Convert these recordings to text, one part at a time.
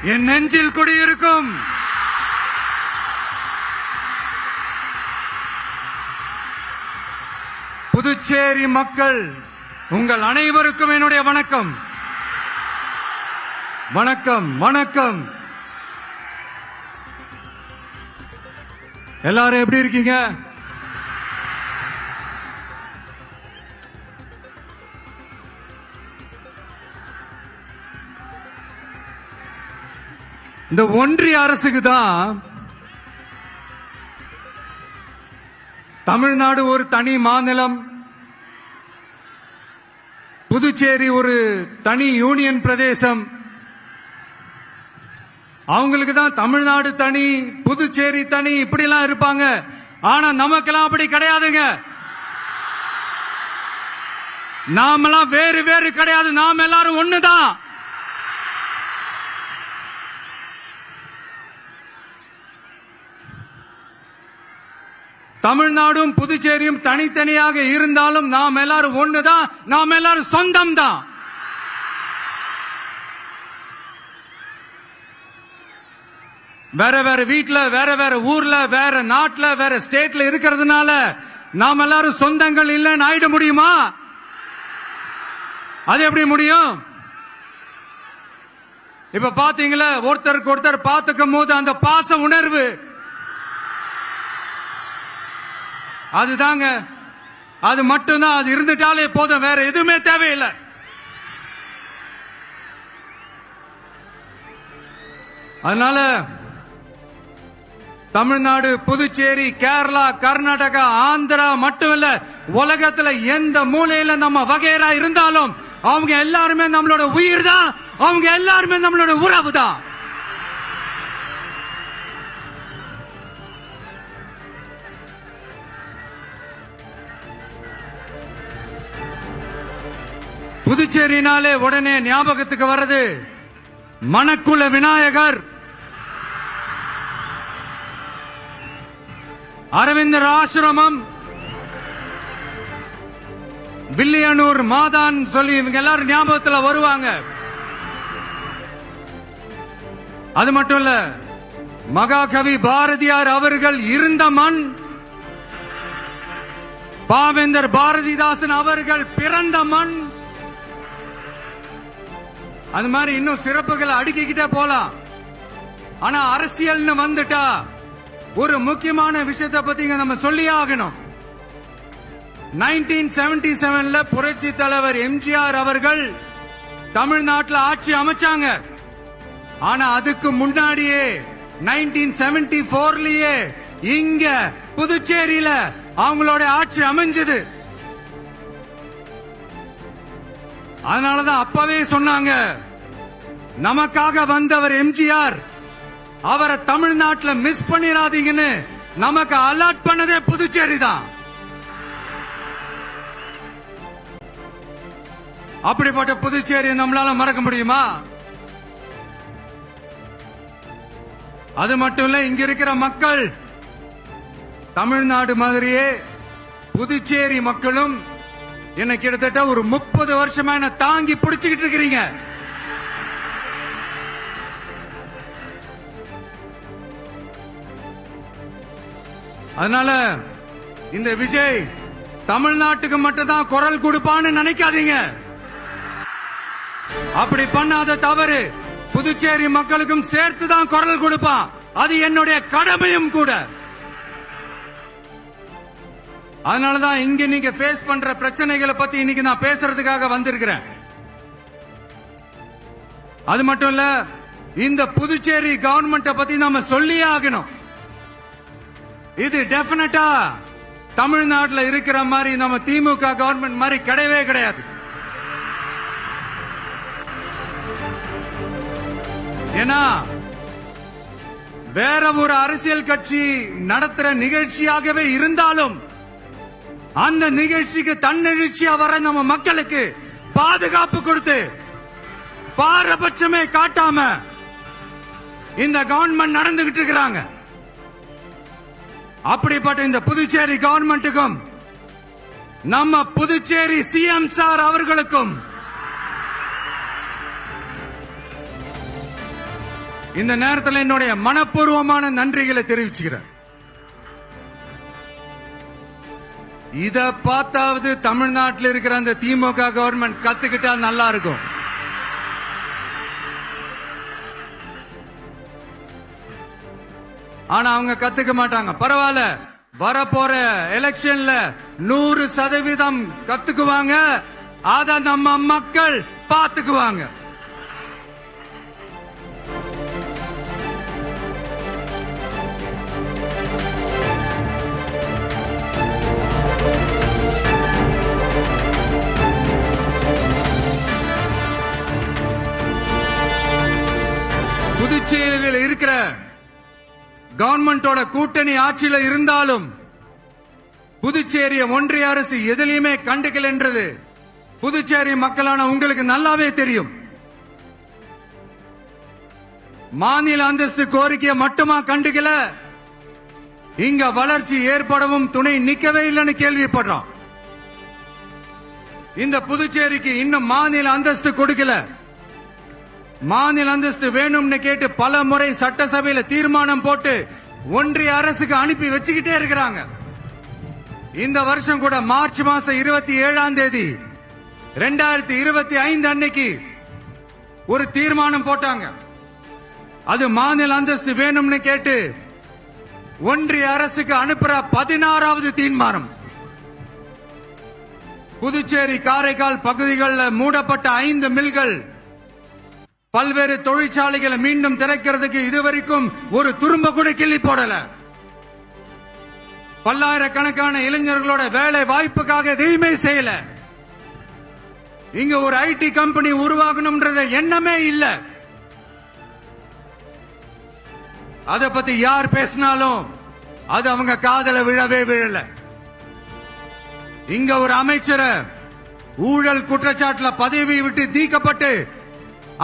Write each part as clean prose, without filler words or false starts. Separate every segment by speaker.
Speaker 1: என் நெஞ்சில் குடியிருக்கும் புதுச்சேரி மக்கள் உங்கள் அனைவருக்கும் என்னுடைய வணக்கம். வணக்கம் வணக்கம். எல்லாரும் எப்படி இருக்கீங்க? இந்த ஒன்றிய அரசுக்கு தான் தமிழ்நாடு ஒரு தனி மாநிலம், புதுச்சேரி ஒரு தனி யூனியன் பிரதேசம். அவங்களுக்கு தான் தமிழ்நாடு தனி, புதுச்சேரி தனி, இப்படிலாம் இருப்பாங்க. ஆனா நமக்கெல்லாம் அப்படி கிடையாதுங்க. நாமெல்லாம் வேறு வேறு கிடையாது. நாம் எல்லாரும் ஒண்ணுதான். தமிழ்நாடும் புதுச்சேரியும் தனித்தனியாக இருந்தாலும் நாம் எல்லாரும் ஒண்ணுதான். நாம் எல்லாரும் சொந்தம் தான். வேற வேற வீட்டுல, வேற வேற ஊர்ல, வேற நாட்டுல, வேற ஸ்டேட்ல இருக்கிறதுனால நாம் எல்லாரும் சொந்தங்கள் இல்லைன்னு ஆயிட முடியுமா? அது எப்படி முடியும்? இப்ப பாத்தீங்களா, ஒருத்தருக்கு ஒருத்தர் பார்த்துக்கும் போது அந்த பாச உணர்வு, அதுதாங்க, அது மட்டும்தான். அது இருந்துட்டாலே போதும், வேற எதுவுமே தேவையில்லை. அதனால தமிழ்நாடு, புதுச்சேரி, கேரளா, கர்நாடகா, ஆந்திரா மட்டும் இல்ல, உலகத்துல எந்த மூலையில நம்ம வகைரா இருந்தாலும் அவங்க எல்லாருமே நம்மளோட உயிர் தான். அவங்க எல்லாருமே நம்மளோட உறவு தான். புதுச்சேரினாலே உடனே ஞாபகத்துக்கு வர்றது மணக்குள விநாயகர், அரவிந்தர் ஆசிரமம், வில்லியனூர் மாதான் சொல்லி இவங்க எல்லாரும் ஞாபகத்துல வருவாங்க. அது மட்டும் இல்ல, மகாகவி பாரதியார் அவர்கள் இருந்த மண், பாவேந்தர் பாரதிதாசன் அவர்கள் பிறந்த மண். அது மாதிரி இன்னும் சிறப்புகளை அடுக்கிக்கிட்டே போலாம். ஆனா அரசியல்னு வந்துட்டா ஒரு முக்கியமான விஷயத்தை பத்தி நம்ம சொல்லியே ஆகணும். 1977ல புரட்சி தலைவர் எம்ஜிஆர் அவர்கள் தமிழ்நாட்டில் ஆட்சி அமைச்சாங்க. ஆனா அதுக்கு முன்னாடியே 1974லயே இங்க புதுச்சேரியில அவங்களோட ஆட்சி அமைஞ்சது. அதனாலதான் அப்பவே சொன்னாங்க, நமக்காக வந்தவர் எம்ஜிஆர், அவரை தமிழ்நாட்டில் மிஸ் பண்ணிடாதீங்கன்னு நமக்கு அலர்ட் பண்ணதே புதுச்சேரி தான். அப்படிப்பட்ட புதுச்சேரி நம்மளால மறக்க முடியுமா? அது மட்டும் இல்ல, இங்க இருக்கிற மக்கள் தமிழ்நாடு மாதிரியே புதுச்சேரி மக்களும் என்ன கிட்டத்தட்ட ஒரு 30 வருஷமா என்ன தாங்கி பிடிச்சுக்கிட்டு இருக்கிறீங்க. அதனால இந்த விஜய் தமிழ்நாட்டுக்கு மட்டும் தான் குரல் கொடுப்பான்னு நினைக்காதீங்க. அப்படி பண்ணாத தவறு புதுச்சேரி மக்களுக்கும் சேர்த்து தான் குரல் கொடுப்பான். அது என்னுடைய கடமையும் கூட. அதனாலதான் இங்க நீங்க ஃபேஸ் பண்ற பிரச்சனைகளை பத்தி இன்னைக்கு நான் பேசுறதுக்காக வந்திருக்கிறேன். அது மட்டும் இல்ல, இந்த புதுச்சேரி கவர்மெண்ட்டை பத்தி நாம சொல்லியே ஆகணும். இது டெஃபினட்டா தமிழ்நாட்டில் இருக்கிற மாதிரி நம்ம திமுக கவர்மெண்ட் மாதிரி கிடையவே கிடையாது. ஏன்னா வேற ஒரு அரசியல் கட்சி நடத்துற நிகழ்ச்சியாகவே இருந்தாலும் அந்த நிகழ்ச்சிக்கு தன்னெழுச்சியா வர நம்ம மக்களுக்கு பாதுகாப்பு கொடுத்து பாரபட்சமே காட்டாம இந்த கவர்மெண்ட் நடந்துகிட்டு இருக்கிறாங்க. அப்படிப்பட்ட இந்த புதுச்சேரி கவர்மெண்ட்டுக்கும் நம்ம புதுச்சேரி சிஎம் சார் அவர்களுக்கும் இந்த நேரத்தில் என்னுடைய மனப்பூர்வமான நன்றிகளை தெரிவிச்சுக்கிறேன். இத பார்த்தாவது தமிழ்நாட்டில் இருக்கிற அந்த திமுக கவர்மெண்ட் கத்துக்கிட்டா நல்லா இருக்கும். ஆனா அவங்க கத்துக்க மாட்டாங்க. பரவாயில்ல, வரப்போற எலெக்ஷன்ல 100% கத்துக்குவாங்க. அத நம்ம மக்கள் பாத்துக்குவாங்க. புதுச்சேரியில் இருக்கிற கவர்மெண்டோட கூட்டணி ஆட்சியில இருந்தாலும் புதுச்சேரிய ஒன்றிய அரசு எதிலையுமே கண்டுக்கல என்றது புதுச்சேரி மக்களான உங்களுக்கு நல்லாவே தெரியும். மாநில அந்தஸ்து கோரிக்கையை மட்டுமா கண்டுக்கல, இங்க வளர்ச்சி ஏற்படவும் துணை நிக்கவே இல்லைன்னு கேள்விப்படுறோம். இந்த புதுச்சேரிக்கு இன்னும் மாநில அந்தஸ்து கொடுக்கல. மாநில அந்தஸ்து வேணும்னு கேட்டு பல முறை சட்டசபையில தீர்மானம் போட்டு ஒன்றிய அரசுக்கு அனுப்பி வச்சுக்கிட்டே இருக்கிறாங்க. இந்த வருஷம் கூட மார்ச் மாசம் 27ஆம் தேதி 2025 அன்னைக்கு ஒரு தீர்மானம் போட்டாங்க. அது மாநில அந்தஸ்து வேணும்னு கேட்டு ஒன்றிய அரசுக்கு அனுப்புற 16வது தீர்மானம். புதுச்சேரி காரைக்கால் பகுதிகளில் மூடப்பட்ட 5 மில்கள், பல்வேறு தொழிற்சாலைகளை மீண்டும் திறக்கிறதுக்கு இதுவரைக்கும் ஒரு துரும்ப கூட கிள்ளி போடல. பல்லாயிரக்கணக்கான இளைஞர்களோட வேலை வாய்ப்புக்காக எதையுமே செய்யல. இங்க ஒரு ஐடி கம்பெனி உருவாகணும்ன்றது எண்ணமே இல்ல. அத பத்தி யார் பேசினாலும் அது அவங்க காதல விழவே விழல. இங்க ஒரு அமைச்சரை ஊழல் குற்றச்சாட்டுல பதவி விட்டு நீக்கப்பட்டு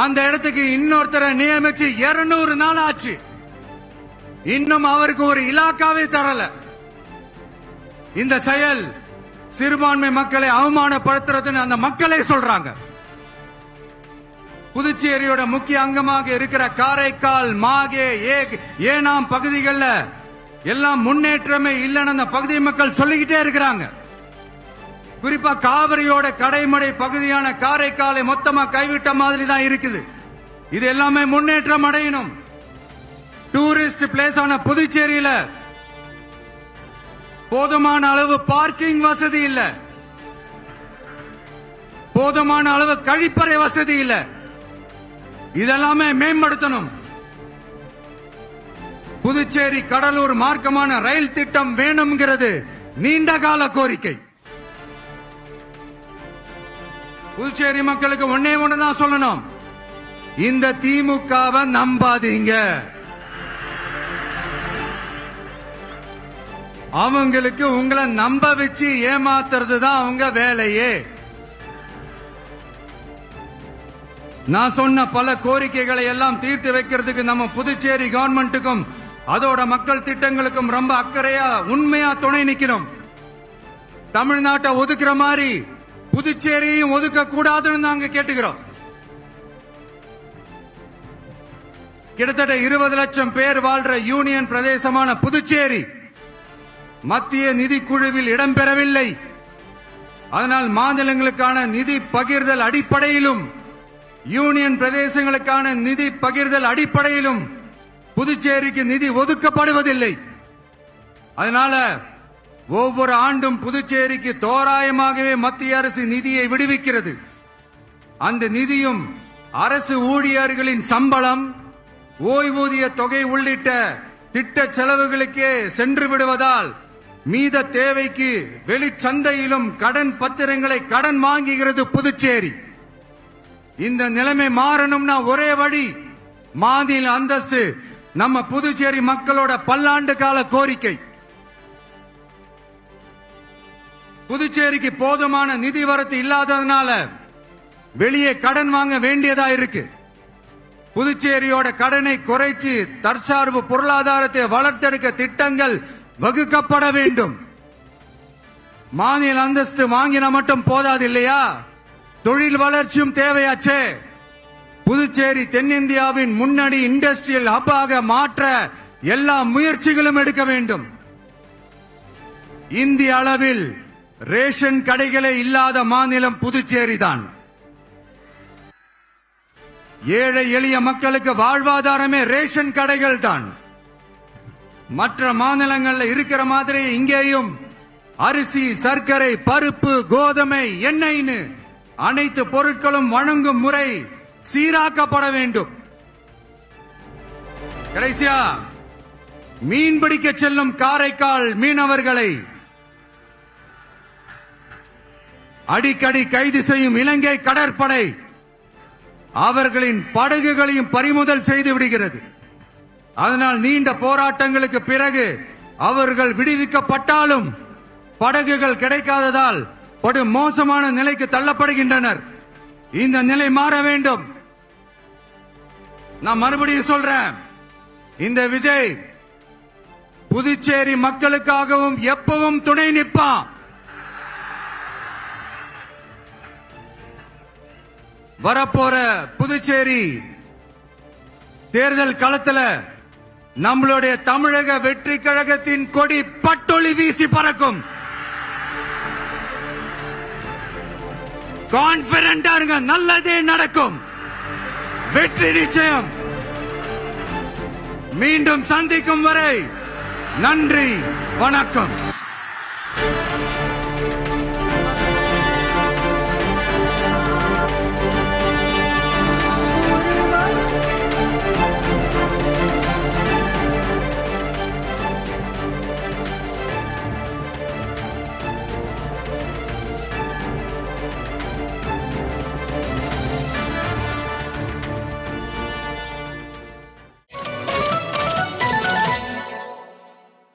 Speaker 1: அந்த இடத்துக்கு இன்னொருத்தரை நியமிச்சு 200 நாள் ஆச்சு. இன்னும் அவருக்கு ஒரு இலாக்காவே தரல. இந்த செயல் சிறுபான்மை மக்களை அவமானப்படுத்துறதுன்னு அந்த மக்களே சொல்றாங்க. புதுச்சேரியோட முக்கிய அங்கமாக இருக்கிற காரைக்கால், மாகே, ஏனாம் பகுதிகளில் எல்லாம் முன்னேற்றமே இல்லைன்னு அந்த பகுதி மக்கள் சொல்லிக்கிட்டே இருக்கிறாங்க. குறிப்பா காவிரியோட கடைமடை பகுதியான காரைக்காலை மொத்தமா கைவிட்ட மாதிரி தான் இருக்குது. இது எல்லாமே முன்னேற்றம் அடையணும். டூரிஸ்ட் பிளேஸ் ஆன புதுச்சேரியில போதுமான அளவு பார்க்கிங் வசதி இல்ல, போதுமான அளவு கழிப்பறை வசதி இல்ல. இதெல்லாமே மேம்படுத்தணும். புதுச்சேரி கடலூர் மார்க்கமான ரயில் திட்டம் வேணும்ங்கிறது நீண்ட கால கோரிக்கை. புதுச்சேரி மக்களுக்கு ஒன்னே ஒண்ணுதான் சொல்லணும், இந்த திமுகவை நம்பாதீங்க. அவங்களுக்கு உங்களை நம்ப வச்சு ஏமாத்துறது தான் அவங்க வேலையே. நான் சொன்ன பல கோரிக்கைகளை எல்லாம் தீர்த்து வைக்கிறதுக்கு நம்ம புதுச்சேரி கவர்மெண்ட்டுக்கும் அதோட மக்கள் திட்டங்களுக்கும் ரொம்ப அக்கறையா உண்மையா துணை நிக்கிறோம். தமிழ்நாட்டை ஒதுக்குற மாதிரி புதுச்சேரியும் ஒதுக்க கூடாதுன்னு நாங்க கேட்டுக்கிறோம். கிட்டத்தட்ட 20 லட்சம் பேர் வாழ்ற யூனியன் பிரதேசமான புதுச்சேரி மத்திய நிதி குழுவில் இடம்பெறவில்லை. அதனால் மாநிலங்களுக்கான நிதி பகிர்தல் அடிப்படையிலும் யூனியன் பிரதேசங்களுக்கான நிதி பகிர்தல் அடிப்படையிலும் புதுச்சேரிக்கு நிதி ஒதுக்கப்படுவதில்லை. அதனால ஒவ்வொரு ஆண்டும் புதுச்சேரிக்கு தோராயமாகவே மத்திய அரசு நிதியை விடுவிக்கிறது. அந்த நிதியும் அரசு ஊழியர்களின் சம்பளம், ஓய்வூதிய தொகை உள்ளிட்ட திட்ட செலவுகளுக்கே சென்று விடுவதால் மீத தேவைக்கு வெளிச்சந்தையிலும் கடன் பத்திரங்களை கடன் வாங்குகிறது புதுச்சேரி. இந்த நிலைமை மாறணும்னா ஒரே வழி, மாநில அந்தஸ்து நம்ம புதுச்சேரி மக்களோட பல்லாண்டு கால கோரிக்கை. புதுச்சேரிக்கு போதுமான நிதி வரத்து இல்லாததுனால வெளியே கடன் வாங்க வேண்டியதா இருக்கு. புதுச்சேரியோட கடனை குறைச்சு தற்சார்பு பொருளாதாரத்தை வளர்த்தெடுக்க திட்டங்கள் வகுக்கப்பட வேண்டும். மாநில அந்தஸ்து வாங்கினா மட்டும் போதாது இல்லையா, தொழில் வளர்ச்சியும் தேவையாச்சே. புதுச்சேரி தென்னிந்தியாவின் முன்னணி இண்டஸ்ட்ரியல் ஹப்பாக மாற்ற எல்லா முயற்சிகளும் எடுக்க வேண்டும். இந்திய அளவில் ரேஷன் கடைகளே இல்லாத மாநிலம் புதுச்சேரி தான். ஏழை எளிய மக்களுக்கு வாழ்வாதாரமே ரேஷன் கடைகள் தான். மற்ற மாநிலங்கள்ல இருக்கிற மாதிரி இங்கேயும் அரிசி, சர்க்கரை, பருப்பு, கோதுமை, எண்ணெய்னு அனைத்து பொருட்களும் வழங்கும் முறை சீராக்கப்பட வேண்டும். கடைசியா மீன்பிடிக்க செல்லும் காரைக்கால் மீனவர்களை அடிக்கடி கைது செய்யும் இலங்கை கடற்படை அவர்களின் படகுகளையும் பறிமுதல் செய்து விடுகிறது. அதனால் நீண்ட போராட்டங்களுக்கு பிறகு அவர்கள் விடுவிக்கப்பட்டாலும் படகுகள் கிடைக்காததால் படு மோசமான நிலைக்கு தள்ளப்படுகின்றனர். இந்த நிலை மாற வேண்டும். நான் மறுபடியும் சொல்றேன், இந்த விஜய் புதுச்சேரி மக்களுக்காகவும் எப்பவும் துணை நிற்பான். வரப்போற புதுச்சேரி தேர்தல் களத்துல நம்மளுடைய தமிழக வெற்றி கழகத்தின் கொடி பட்டொளி வீசி பறக்கும். கான்பிடண்டா இருங்க, நல்லதே நடக்கும். வெற்றி நிச்சயம். மீண்டும் சந்திக்கும் வரை நன்றி, வணக்கம்.